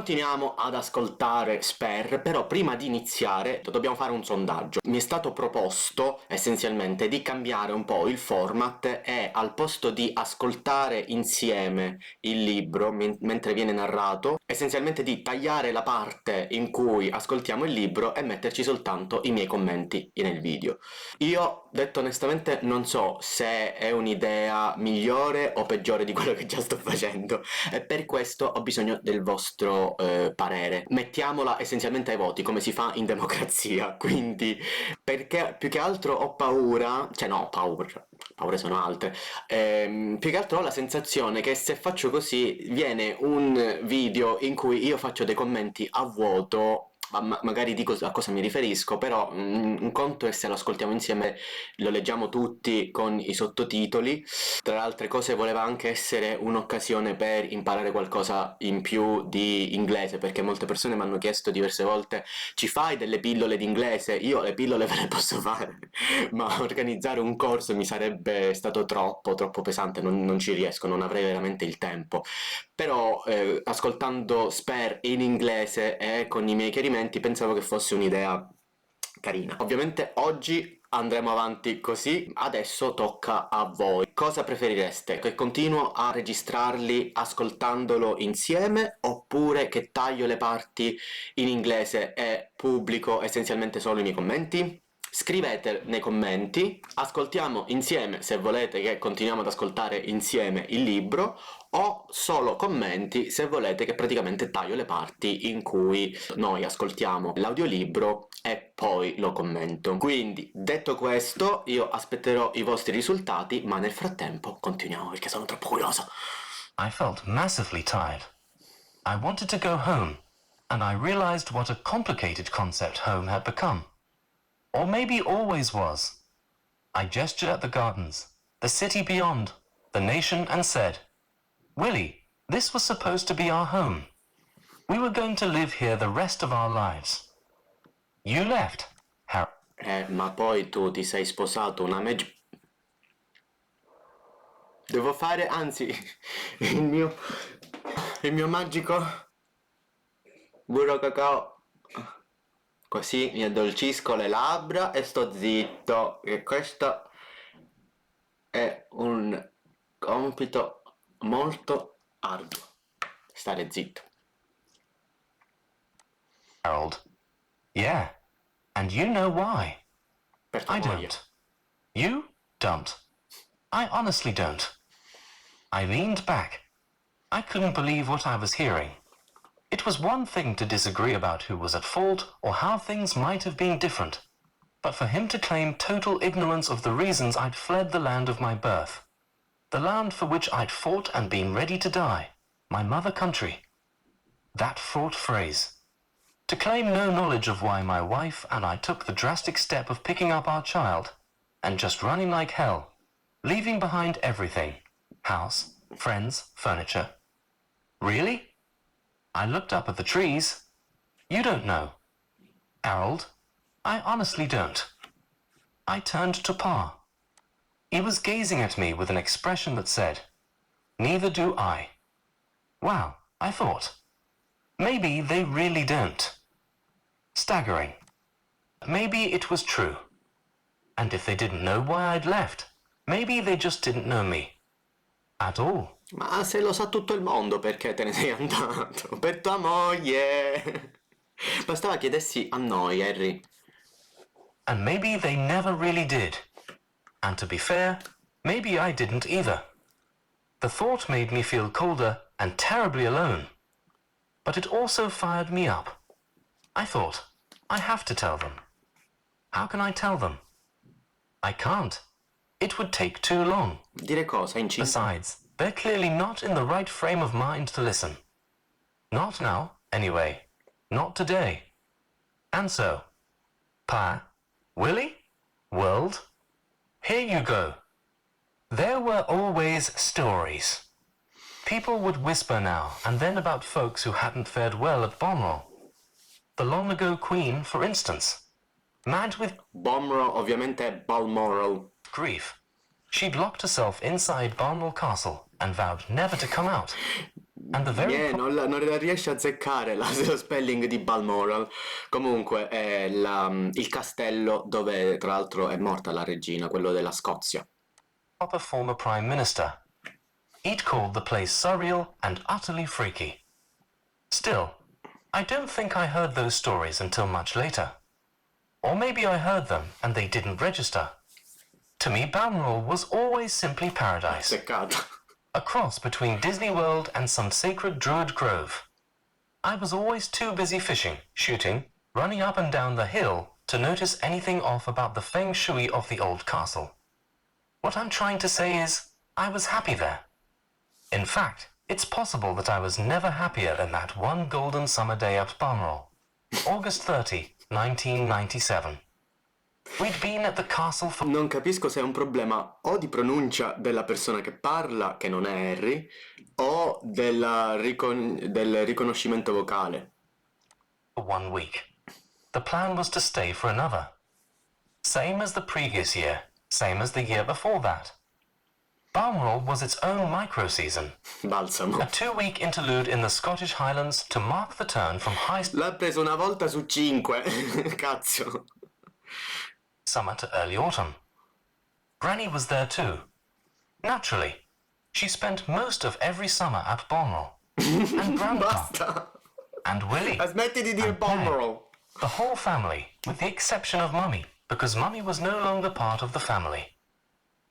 Continuiamo ad ascoltare Sper, però prima di iniziare dobbiamo fare un sondaggio. Mi è stato proposto essenzialmente di cambiare un po' il format e al posto di ascoltare insieme il libro mentre viene narrato, essenzialmente di tagliare la parte in cui ascoltiamo il libro e metterci soltanto i miei commenti nel video. Io, detto onestamente, non so se è un'idea migliore o peggiore di quello che già sto facendo e per questo ho bisogno del vostro parere. Mettiamola essenzialmente ai voti, come si fa in democrazia, quindi perché più che altro ho paura, cioè no, paure sono altre, più che altro ho la sensazione che se faccio così viene un video in cui io faccio dei commenti a vuoto. Magari dico a cosa mi riferisco, però un conto è se lo ascoltiamo insieme, lo leggiamo tutti con i sottotitoli. Tra le altre cose voleva anche essere un'occasione per imparare qualcosa in più di inglese, perché molte persone mi hanno chiesto diverse volte: ci fai delle pillole di inglese? Io le pillole ve le posso fare, ma organizzare un corso mi sarebbe stato troppo pesante, non ci riesco, non avrei veramente il tempo. Però ascoltando Sper in inglese e con i miei chiarimenti pensavo che fosse un'idea carina. Ovviamente oggi andremo avanti così, adesso tocca a voi. Cosa preferireste? Che continuo a registrarli ascoltandolo insieme oppure che taglio le parti in inglese e pubblico essenzialmente solo i miei commenti? Scrivete nei commenti, ascoltiamo insieme se volete che continuiamo ad ascoltare insieme il libro o solo commenti se volete che praticamente taglio le parti in cui noi ascoltiamo l'audiolibro e poi lo commento. Quindi, detto questo, io aspetterò i vostri risultati, ma nel frattempo continuiamo perché sono troppo curioso. I felt massively tired. I wanted to go home, and I realized what a complicated concept home had become. Or maybe always was. I gestured at the gardens, the city beyond, the nation, and said, Willie, this was supposed to be our home. We were going to live here the rest of our lives. You left, Harry. Ma poi tu ti sei sposato una Devo fare, anzi, il mio magico burro cacao. Così mi addolcisco le labbra e sto zitto, che questo è un compito molto arduo. Stare zitto. Harold. Yeah, and you know why. Per tua I moglie. don't. You don't. I honestly don't. I leaned back. I couldn't believe what I was hearing. It was one thing to disagree about who was at fault or how things might have been different, but for him to claim total ignorance of the reasons I'd fled the land of my birth, the land for which I'd fought and been ready to die, my mother country. That fraught phrase. To claim no knowledge of why my wife and I took the drastic step of picking up our child and just running like hell, leaving behind everything, house, friends, furniture. Really? I looked up at the trees. You don't know. Harold, I honestly don't. I turned to Pa. He was gazing at me with an expression that said, Neither do I. Wow, I thought. Maybe they really don't. Staggering. Maybe it was true. And if they didn't know why I'd left, maybe they just didn't know me. At all. Ma se lo sa tutto il mondo perché te ne sei andato? Per tua moglie! Bastava chiedessi a noi, Harry. And maybe they never really did. And to be fair, maybe I didn't either. The thought made me feel colder and terribly alone. But it also fired me up. I thought, I have to tell them. How can I tell them? I can't. It would take too long. Dire cosa, incinta? Besides, they're clearly not in the right frame of mind to listen. Not now, anyway. Not today. And so, Pa, Willie, world, here you go. There were always stories. People would whisper now and then about folks who hadn't fared well at Balmoral. The long-ago Queen, for instance. Mad with Balmoral, ovviamente è Balmoral. grief. She'd locked herself inside Balmoral Castle and vowed never to come out. and the very Non la riesce a azzeccare lo spelling di Balmoral. Comunque è il castello dove tra l'altro è morta la regina, quello della Scozia. proper former prime minister. He'd called the place surreal and utterly freaky. Still, I don't think I heard those stories until much later. Or maybe I heard them and they didn't register. To me, Balmoral was always simply paradise. Peccato. A cross between Disney World and some sacred druid grove. I was always too busy fishing, shooting, running up and down the hill to notice anything off about the feng shui of the old castle. What I'm trying to say is, I was happy there. In fact, it's possible that I was never happier than that one golden summer day at Balmoral, August 30, 1997. We'd been at the castle for... Non capisco se è un problema o di pronuncia della persona che parla, che non è Harry, o del riconoscimento vocale. 1 week. The plan was to stay for another. Same as the previous year, same as the year before that. Balmoral was its own micro-season. Balsamo. A 2-week interlude in the Scottish Highlands to mark the turn from high L'ha preso una volta su 5. Cazzo. summer to early autumn. Granny was there too. Naturally, she spent most of every summer at Balmoral. And Grandpa, Basta. and Willie, Smetti di dire and Peg. Balmoral. The whole family, with the exception of Mummy, because Mummy was no longer part of the family.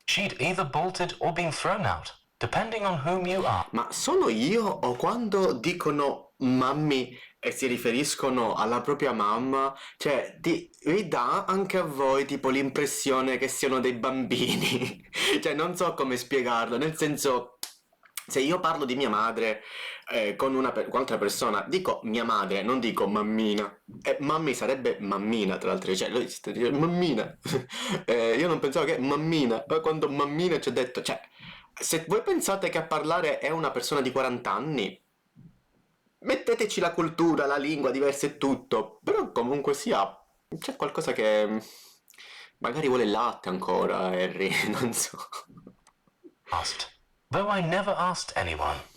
She'd either bolted or been thrown out, depending on whom you are. Ma sono io o quando dicono mammi e si riferiscono alla propria mamma, cioè vi dà anche a voi tipo l'impressione che siano dei bambini? Cioè non so come spiegarlo, nel senso, se io parlo di mia madre con un'altra persona, dico mia madre, non dico mammina. E mammi sarebbe mammina, tra l'altro, cioè lui sta dicendo mammina. Io non pensavo che mammina, poi quando mammina ci ho detto, cioè, se voi pensate che a parlare è una persona di 40 anni, metteteci la cultura, la lingua diversa e tutto, però comunque sia, c'è qualcosa che magari vuole il latte ancora, Harry, non so. Asked, though I never asked anyone.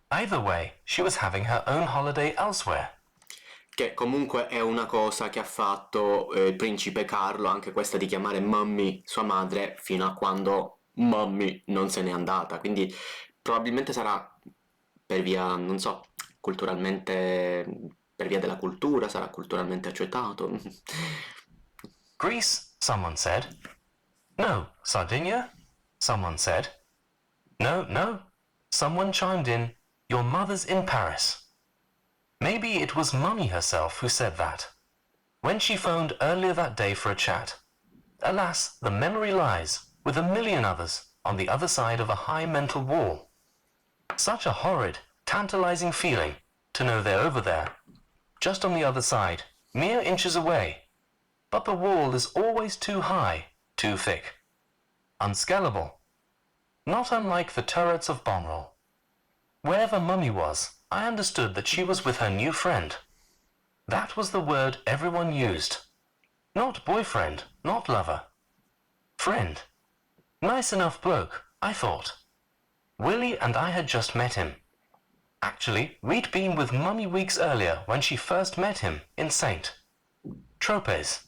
Either way, she was having her own holiday elsewhere. Che comunque è una cosa che ha fatto il principe Carlo, anche questa di chiamare Mummy sua madre, fino a quando Mummy non se n'è andata, quindi probabilmente sarà per via, non so, culturalmente, per via della cultura, sarà culturalmente accettato. Greece, someone said. No, Sardinia, someone said. No, no, someone chimed in. Your mother's in Paris. Maybe it was Mummy herself who said that. When she phoned earlier that day for a chat. Alas, the memory lies, with a million others, on the other side of a high mental wall. Such a horrid, tantalizing feeling, to know they're over there, just on the other side, mere inches away. But the wall is always too high, too thick. Unscalable. Not unlike the turrets of Balmoral. Wherever Mummy was, I understood that she was with her new friend. That was the word everyone used. Not boyfriend, not lover. Friend. Nice enough bloke, I thought. Willie and I had just met him. Actually, we'd been with Mummy weeks earlier when she first met him in St. Tropez.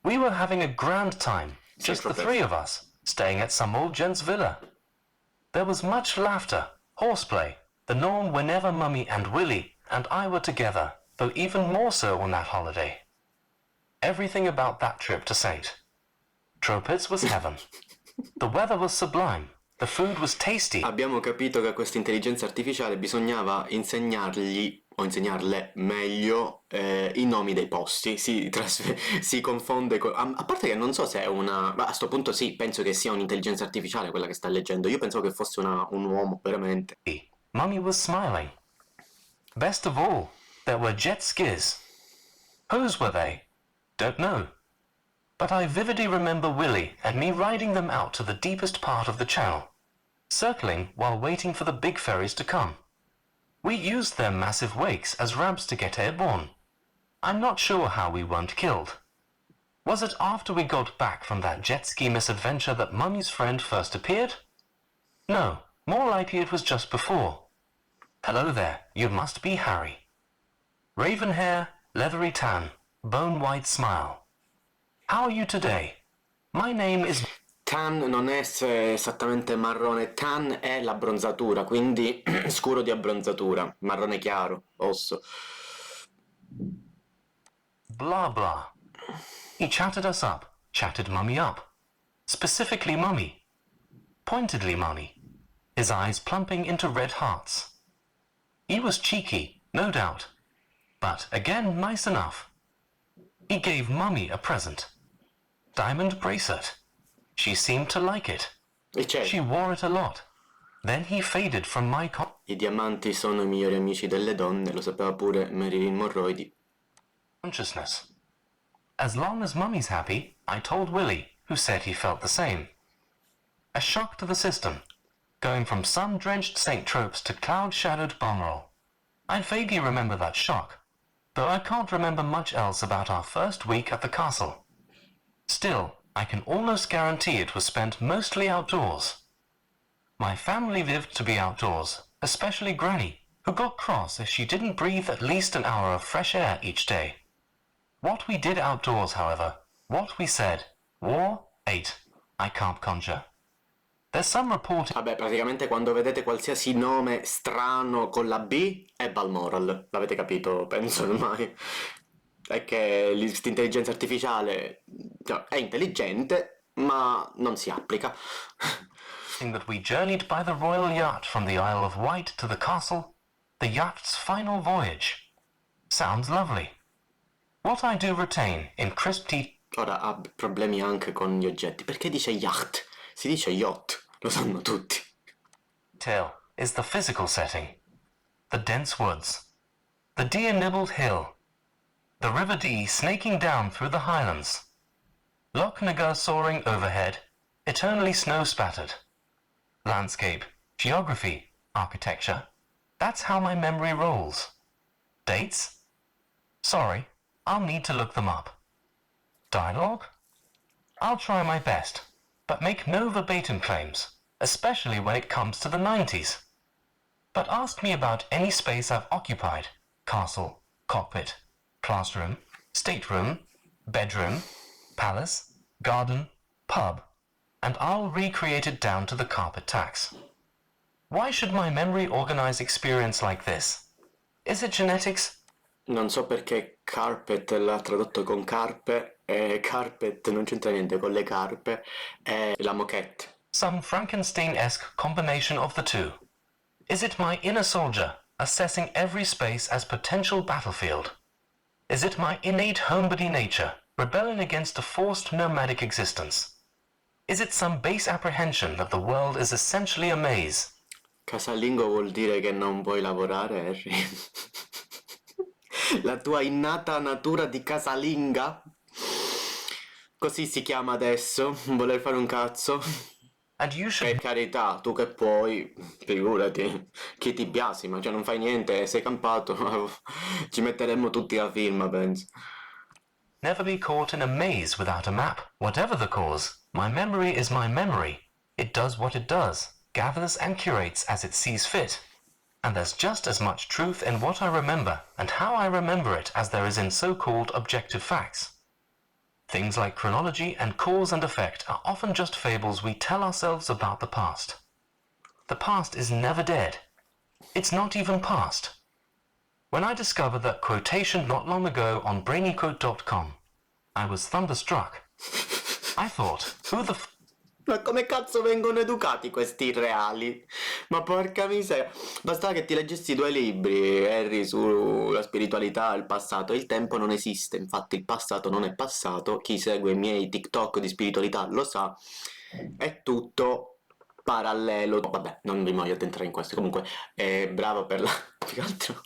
We were having a grand time, just the three of us, staying at some old gent's villa. There was much laughter, horseplay, the norm whenever Mummy and Willie and I were together, though even more so on that holiday. Everything about that trip to St. Tropez was heaven. The weather was sublime. The food was tasty. Abbiamo capito che a questa intelligenza artificiale bisognava insegnargli o insegnarle meglio i nomi dei posti. Si confonde a parte che non so se è una... Ma a sto punto sì, penso che sia un'intelligenza artificiale quella che sta leggendo. Io pensavo che fosse un uomo, veramente. Mummy was smiling. Best of all, there were jet skis. Whose were they? Don't know. But I vividly remember Willie and me riding them out to the deepest part of the channel, circling while waiting for the big ferries to come. We used their massive wakes as ramps to get airborne. I'm not sure how we weren't killed. Was it after we got back from that jet ski misadventure that Mummy's friend first appeared? No, more likely it was just before. Hello there, you must be Harry. Raven hair, leathery tan, bone white smile. How are you today? My name is... Tan non è esattamente marrone, tan è l'abbronzatura, quindi scuro di abbronzatura, marrone chiaro, osso. Blah blah. He chatted us up, chatted Mummy up. Specifically Mummy. Pointedly Mummy. His eyes plumping into red hearts. He was cheeky, no doubt, but again nice enough. He gave Mummy a present. Diamond bracelet. She seemed to like it. E c'è. She wore it a lot. Then he faded from my I diamanti sono i migliori amici delle donne, lo sapeva pure Marilyn Monroe di... consciousness. As long as Mummy's happy, I told Willie, who said he felt the same. A shock to the system, going from sun-drenched St. Tropez to cloud-shadowed Balmoral. I vaguely remember that shock, though I can't remember much else about our first week at the castle. Still, I can almost guarantee it was spent mostly outdoors. My family lived to be outdoors, especially Granny, who got cross if she didn't breathe at least an hour of fresh air each day. What we did outdoors, however, what we said, wore, ate, I can't conjure. There's some reporting... Vabbè, praticamente quando vedete qualsiasi nome strano con la B è Balmoral, l'avete capito, penso ormai. È che questa intelligenza artificiale è intelligente, ma non si applica. that we journeyed by the royal yacht from the Isle of Wight to the castle, the yacht's final voyage. Sounds lovely. What I do retain in crisp Ora ha problemi anche con gli oggetti. Perché dice yacht? Si dice yacht, lo sanno tutti. detail is the physical setting. The dense woods, the deer-nibbled hill, the River Dee snaking down through the highlands, Loch Nagar soaring overhead, eternally snow-spattered. Landscape, geography, architecture, that's how my memory rolls. Dates? Sorry, I'll need to look them up. Dialogue? I'll try my best, but make no verbatim claims, especially when it comes to the 90s. But ask me about any space I've occupied: castle, cockpit, classroom, stateroom, bedroom, palace, garden, pub, and I'll recreate it down to the carpet tax. Why should my memory organize experience like this? Is it genetics? Non so perché carpet l'ha tradotto con carpe e carpet non c'entra niente con le carpe, è la moquette. Some Frankenstein-esque combination of the two. Is it my inner soldier assessing every space as potential battlefield? Is it my innate homebody nature rebelling against a forced nomadic existence? Is it some base apprehension that the world is essentially a maze? Casalingo vuol dire che non vuoi lavorare, Harry? La tua innata natura di casalinga? Così si chiama adesso, voler fare un cazzo. And you should... Per carità, tu che puoi, figurati, chi ti biasima, cioè non fai niente, sei campato, ci metteremmo tutti la firma, penso. never be caught in a maze without a map. Whatever the cause, my memory is my memory. It does what it does, gathers and curates as it sees fit. And there's just as much truth in what I remember and how I remember it as there is in so-called objective facts. Things like chronology and cause and effect are often just fables we tell ourselves about the past. The past is never dead. It's not even past. When I discovered that quotation not long ago on brainyquote.com, I was thunderstruck. I thought, who the Ma come cazzo vengono educati questi irreali? Ma porca miseria, bastava che ti leggessi 2 libri, Harry, sulla spiritualità e il passato. Il tempo non esiste, infatti il passato non è passato. Chi segue i miei TikTok di spiritualità lo sa. È tutto parallelo. Vabbè, non vi voglio addentrare in questo. Comunque, bravo per la... più che altro...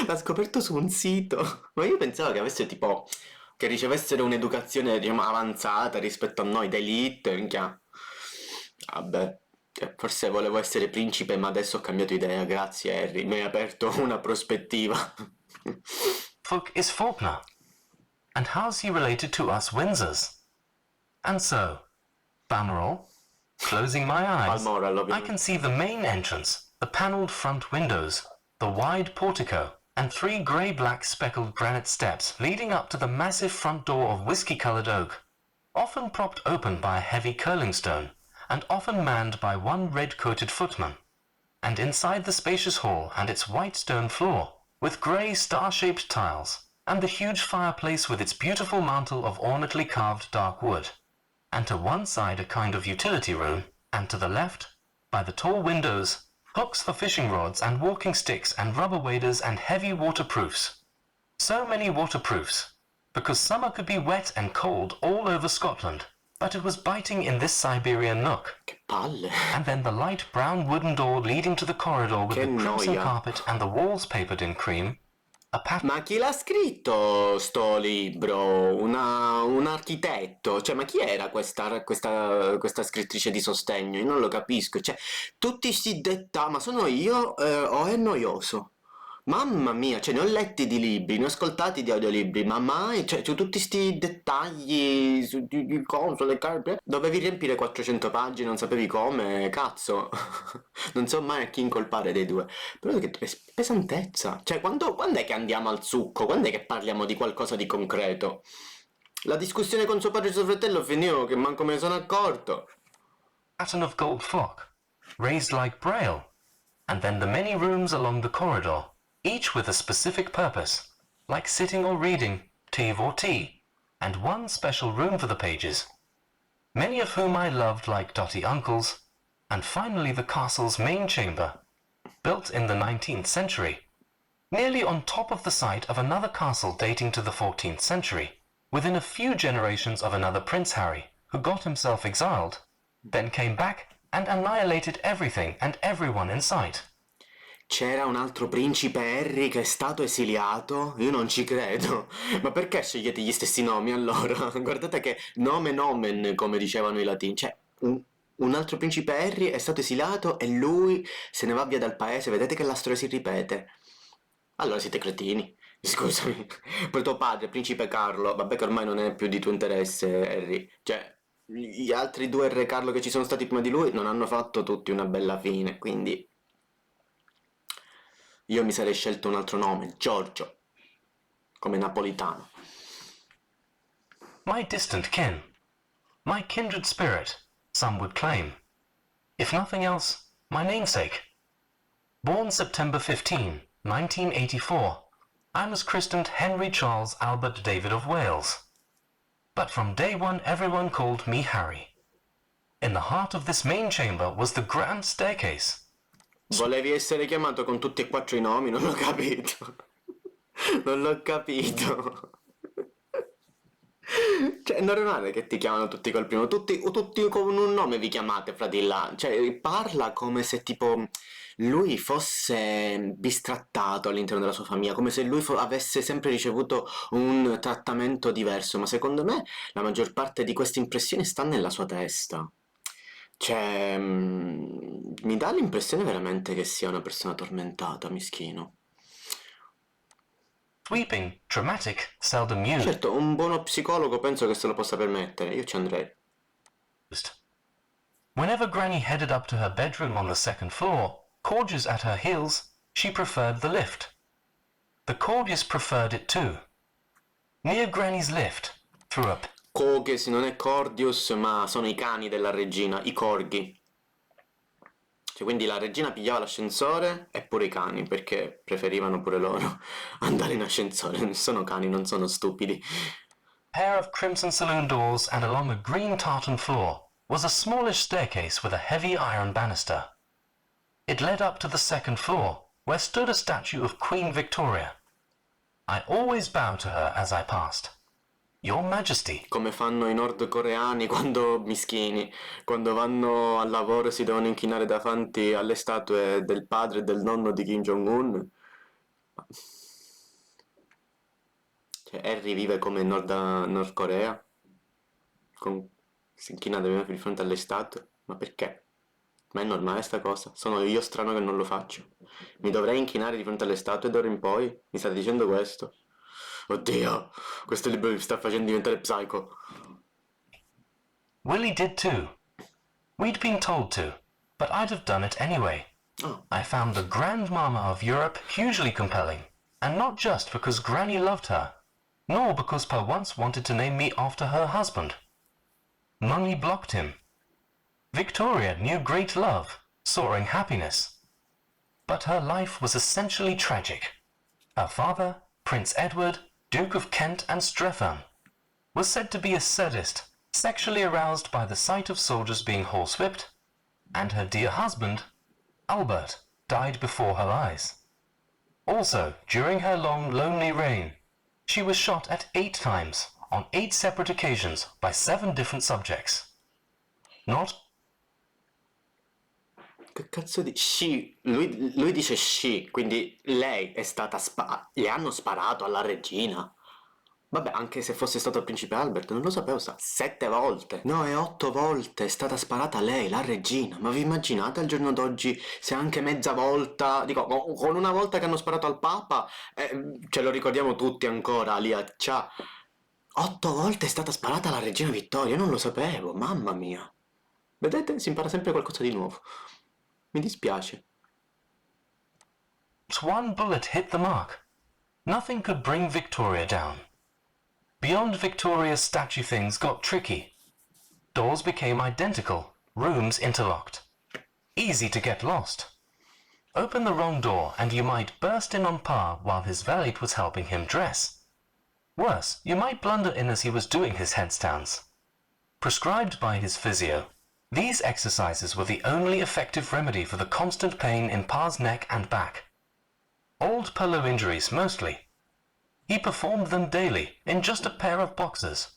L'ha scoperto su un sito. Ma io pensavo che avesse tipo... che ricevessero un'educazione, diciamo, avanzata rispetto a noi, d'elite, minchia. Vabbè, forse volevo essere principe, ma adesso ho cambiato idea, grazie Harry, mi hai aperto una prospettiva. fuck is Faulkner? And how's he related to us Windsors? And so, Balmoral, closing my eyes, Balmoral, I ovviamente. can see the main entrance, the panelled front windows, the wide portico, and 3 grey-black speckled granite steps leading up to the massive front door of whiskey-coloured oak, often propped open by a heavy curling stone, and often manned by 1 red-coated footman, and inside the spacious hall and its white stone floor, with grey star-shaped tiles, and the huge fireplace with its beautiful mantel of ornately carved dark wood, and to one side a kind of utility room, and to the left, by the tall windows, hooks for fishing rods and walking sticks and rubber waders and heavy waterproofs. So many waterproofs, because summer could be wet and cold all over Scotland, but it was biting in this Siberian nook. Che palle. And then the light brown wooden door leading to the corridor with Che the crimson noia. carpet and the walls papered in cream, a pattern. Ma chi l'ha scritto sto libro? Un architetto? Cioè, ma chi era questa scrittrice di sostegno? Io non lo capisco. Cioè, tutti sti dettagli, ma sono io o è noioso? Mamma mia, cioè ne ho letti di libri, ne ho ascoltati di audiolibri, ma mai, cioè, su tutti sti dettagli, di console, dovevi riempire 400 pagine, non sapevi come, cazzo. Non so mai a chi incolpare dei due. Però che pesantezza. Cioè, quando è che andiamo al succo? Quando è che parliamo di qualcosa di concreto? La discussione con suo padre e suo fratello finiva che manco me ne sono accorto. Pattern of gold flock, raised like braille, and then the many rooms along the corridor, each with a specific purpose, like sitting or reading, tea, and one special room for the pages, many of whom I loved like dotty uncles, and finally the castle's main chamber, built in the 19th century, nearly on top of the site of another castle dating to the 14th century, within a few generations of another Prince Harry, who got himself exiled, then came back and annihilated everything and everyone in sight. C'era un altro principe Harry che è stato esiliato? Io non ci credo. Ma perché scegliete gli stessi nomi allora? Guardate che nome nomen, come dicevano i latini. Cioè, un altro principe Harry è stato esiliato e lui se ne va via dal paese. Vedete che la storia si ripete. Allora siete cretini. Scusami. Poi tuo padre, principe Carlo, vabbè che ormai non è più di tuo interesse, Harry. Cioè, gli altri 2 re Carlo che ci sono stati prima di lui non hanno fatto tutti una bella fine, quindi io mi sarei scelto un altro nome, Giorgio, come napolitano. My distant kin, my kindred spirit, some would claim. If nothing else, my namesake. Born September 15, 1984, I was christened Henry Charles Albert David of Wales. But from day one everyone called me Harry. In the heart of this main chamber was the grand staircase. Volevi essere chiamato con tutti e 4 i nomi? Non l'ho capito. Non l'ho capito. Cioè, è normale che ti chiamano tutti col primo. Tutti con un nome vi chiamate, fratello. Cioè, parla come se tipo lui fosse bistrattato all'interno della sua famiglia, come se lui avesse sempre ricevuto un trattamento diverso. Ma secondo me la maggior parte di queste impressioni sta nella sua testa. Cioè, mi dà l'impressione veramente che sia una persona tormentata, mischino. Sweeping, dramatic, seldom used. Certo, un buono psicologo penso che se lo possa permettere, io ci andrei. Whenever Granny headed up to her bedroom on the second floor, Corgis at her heels, she preferred the lift. The Corgis preferred it too. Near Granny's lift, through a Coges non è Cordius, ma sono i cani della regina, i corghi. Cioè, quindi la regina pigliava l'ascensore e pure i cani, perché preferivano pure loro andare in ascensore. Sono cani, non sono stupidi. pair of crimson saloon doors and along a green tartan floor was a smallish staircase with a heavy iron banister. It led up to the second floor, where stood a statue of Queen Victoria. I always bowed to her as I passed. Your Majesty. Come fanno i nordcoreani quando mischini, quando vanno al lavoro e si devono inchinare davanti alle statue del padre e del nonno di Kim Jong-un. Cioè, Harry vive come in Nord Corea, si inchina di fronte alle statue. Ma perché? Ma è normale sta cosa? Sono io strano che non lo faccio. Mi dovrei inchinare di fronte alle statue d'ora in poi? Mi state dicendo questo? Oddio, questo libro mi sta facendo diventare psycho. Willie did too. We'd been told to, but I'd have done it anyway. Oh. I found the grandmama of Europe hugely compelling, and not just because Granny loved her, nor because Per once wanted to name me after her husband. Mummy blocked him. Victoria knew great love, soaring happiness. But her life was essentially tragic. Her father, Prince Edward, Duke of Kent and Strephon, was said to be a sadist, sexually aroused by the sight of soldiers being horsewhipped, and her dear husband, Albert, died before her eyes. Also, during her long, lonely reign, she was shot at 8 times, on 8 separate occasions, by 7 different subjects. Not... Che cazzo di... She, lui dice she, quindi lei è stata le hanno sparato alla regina. Vabbè, anche se fosse stato il principe Albert, non lo sapevo, 7 volte. No, è 8 volte, è stata sparata lei, la regina. Ma vi immaginate al giorno d'oggi se anche mezza volta, dico, con una volta che hanno sparato al Papa, ce lo ricordiamo tutti ancora, lì a Cia. 8 volte è stata sparata la regina Vittoria, io non lo sapevo, mamma mia. Vedete, si impara sempre qualcosa di nuovo. Mi dispiace. one bullet hit the mark. Nothing could bring Victoria down. Beyond Victoria's statue things got tricky. Doors became identical, rooms interlocked. Easy to get lost. Open the wrong door and you might burst in on Pa while his valet was helping him dress. Worse, you might blunder in as he was doing his headstands. Prescribed by his physio, these exercises were the only effective remedy for the constant pain in Pa's neck and back. Old pillow injuries mostly. He performed them daily in just a pair of boxers,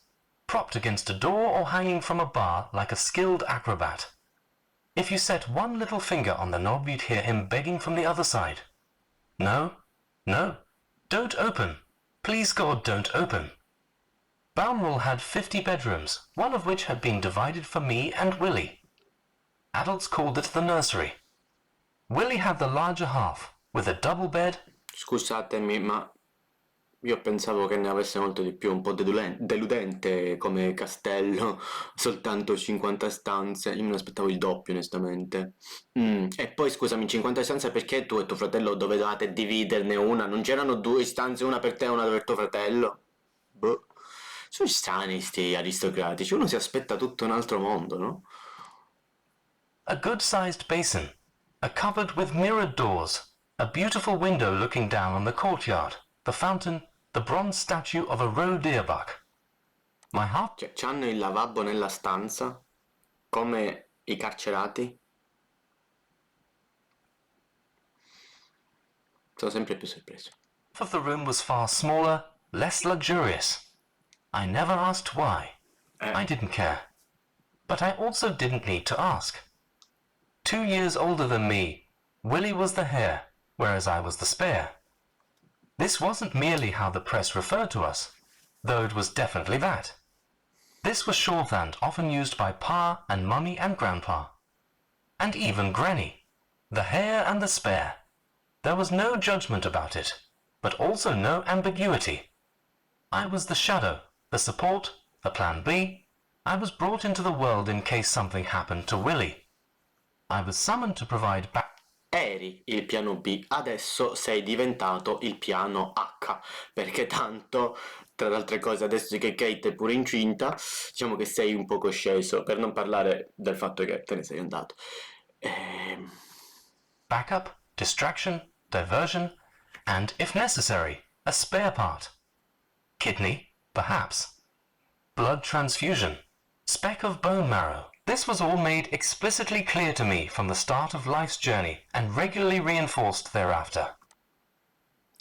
propped against a door or hanging from a bar like a skilled acrobat. If you set one little finger on the knob, you'd hear him begging from the other side. No, no, don't open. Please God, don't open. Balmoral had 50 bedrooms, one of which had been divided for me and Willie. Adults called it the nursery. Willie had the larger half, with a double bed. Scusatemi, ma io pensavo che ne avesse molto di più, un po' deludente come castello, soltanto 50 stanze, io me ne aspettavo il doppio onestamente. E poi scusami, 50 stanze perché tu e tuo fratello dovevate dividerne una? Non c'erano 2 stanze, una per te e una per tuo fratello? Boh, sono strani sti aristocratici, uno si aspetta tutto un altro mondo, no? A good-sized basin, a cupboard with mirrored doors, a beautiful window looking down on the courtyard, the fountain, the bronze statue of a roe deerbuck. My heart... Cioè, c'hanno il lavabo nella stanza, come i carcerati. Sono sempre più sorpreso. of the room was far smaller, less luxurious. I never asked why. I didn't care. But I also didn't need to ask. 2 years older than me, Willie was the heir, whereas I was the spare. This wasn't merely how the press referred to us, though it was definitely that. This was shorthand often used by Pa and Mummy and Grandpa. And even Granny. The heir and the spare. There was no judgment about it, but also no ambiguity. I was the shadow, the support, the plan B. I was brought into the world in case something happened to Willie. I was summoned to provide back. Eri il piano B, adesso sei diventato il piano H, perché tanto, tra le altre cose, adesso che Kate è pure incinta, diciamo che sei un poco sceso, per non parlare del fatto che te ne sei andato. Backup, distraction, diversion, and, if necessary, a spare part. Kidney, perhaps. Blood transfusion. Speck of bone marrow. This was all made explicitly clear to me from the start of life's journey and regularly reinforced thereafter.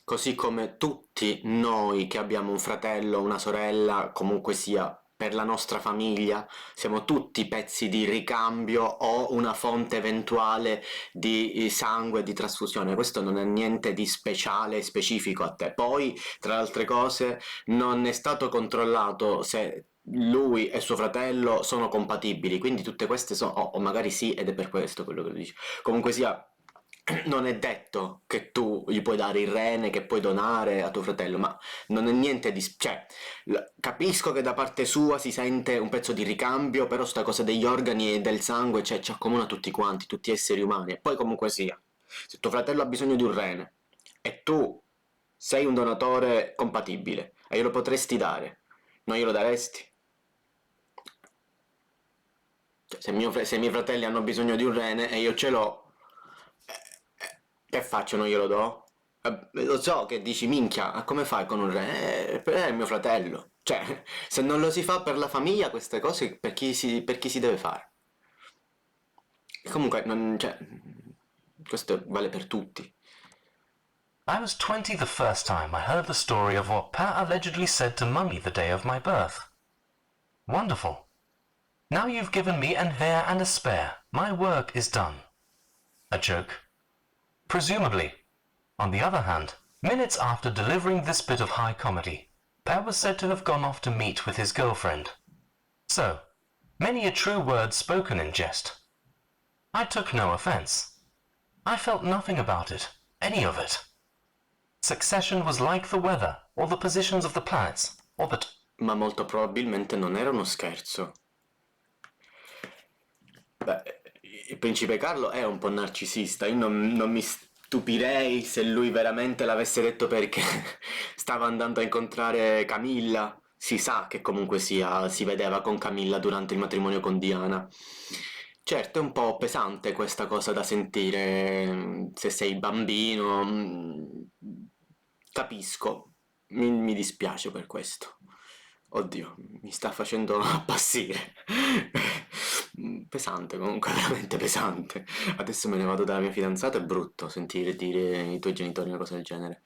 Così come tutti noi che abbiamo un fratello, una sorella, comunque sia per la nostra famiglia, siamo tutti pezzi di ricambio o una fonte eventuale di sangue, di trasfusione. Questo non è niente di speciale e specifico a te. Poi, tra le altre cose, non è stato controllato se lui e suo fratello sono compatibili, quindi tutte queste sono, o magari sì, ed è per questo quello che lo dice. Comunque sia, non è detto che tu gli puoi dare il rene, che puoi donare a tuo fratello, ma non è niente di... cioè, capisco che da parte sua si sente un pezzo di ricambio, però sta cosa degli organi e del sangue, cioè, ci accomuna tutti quanti, tutti esseri umani, e poi comunque sia. Se tuo fratello ha bisogno di un rene e tu sei un donatore compatibile e glielo potresti dare, non glielo daresti? Cioè, se i miei fratelli hanno bisogno di un rene e io ce l'ho, che faccio? Non glielo do? Lo so che dici, minchia, ma come fai con un rene? È mio fratello. Cioè, se non lo si fa per la famiglia, queste cose per chi si deve fare? E comunque, cioè, questo vale per tutti. I was 20 the first time I heard the story of what Pat allegedly said to Mummy the day of my birth. Wonderful. Now you've given me an heir and a spare. My work is done. A joke. Presumably. On the other hand, minutes after delivering this bit of high comedy, Pat was said to have gone off to meet with his girlfriend. So, many a true word spoken in jest. I took no offense. I felt nothing about it, any of it. Succession was like the weather, or the positions of the planets, or the... Ma molto probabilmente non era uno scherzo. Beh, il principe Carlo è un po' narcisista, io non mi stupirei se lui veramente l'avesse detto perché stava andando a incontrare Camilla. Si sa che comunque sia, si vedeva con Camilla durante il matrimonio con Diana. Certo, è un po' pesante questa cosa da sentire, se sei bambino, capisco, mi dispiace per questo. Oddio, mi sta facendo appassire. Pesante comunque, veramente pesante. Adesso me ne vado dalla mia fidanzata, è brutto sentire dire ai tuoi genitori una cosa del genere.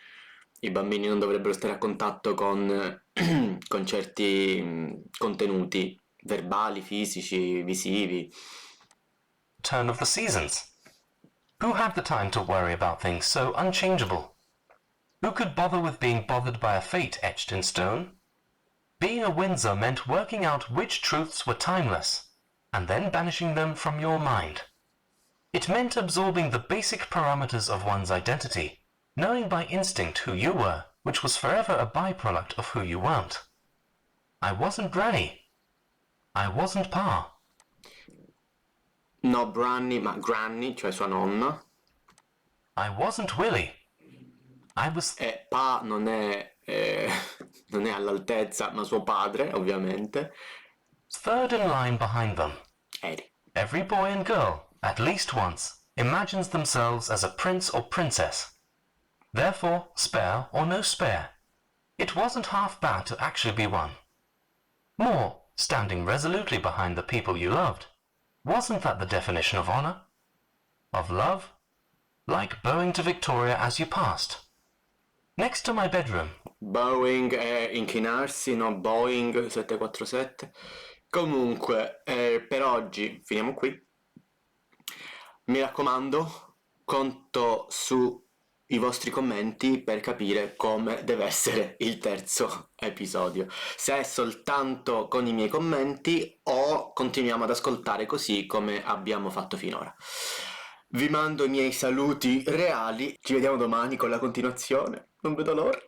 I bambini non dovrebbero stare a contatto con certi contenuti verbali, fisici, visivi. turn of the seasons. Who had the time to worry about things so unchangeable? Who could bother with being bothered by a fate etched in stone? Being a Windsor meant working out which truths were timeless, and then banishing them from your mind. It meant absorbing the basic parameters of one's identity, knowing by instinct who you were, which was forever a byproduct of who you weren't. I wasn't Granny. I wasn't Pa. No Branny, ma Granny, cioè sua nonna. I wasn't Willie. I was... E Pa non è all'altezza, ma suo padre, ovviamente. third in line behind them. Eri. Every boy and girl, at least once, imagines themselves as a prince or princess. Therefore, spare or no spare, it wasn't half bad to actually be one. More, standing resolutely behind the people you loved. Wasn't that the definition of honor? Of love? Like bowing to Victoria as you passed. Next to my bedroom. Boeing è inchinarsi, no? Boeing 747. Comunque, per oggi finiamo qui. Mi raccomando, conto sui vostri commenti per capire come deve essere il terzo episodio. Se è soltanto con i miei commenti o continuiamo ad ascoltare così come abbiamo fatto finora. Vi mando i miei saluti reali, ci vediamo domani con la continuazione, non vedo l'ora.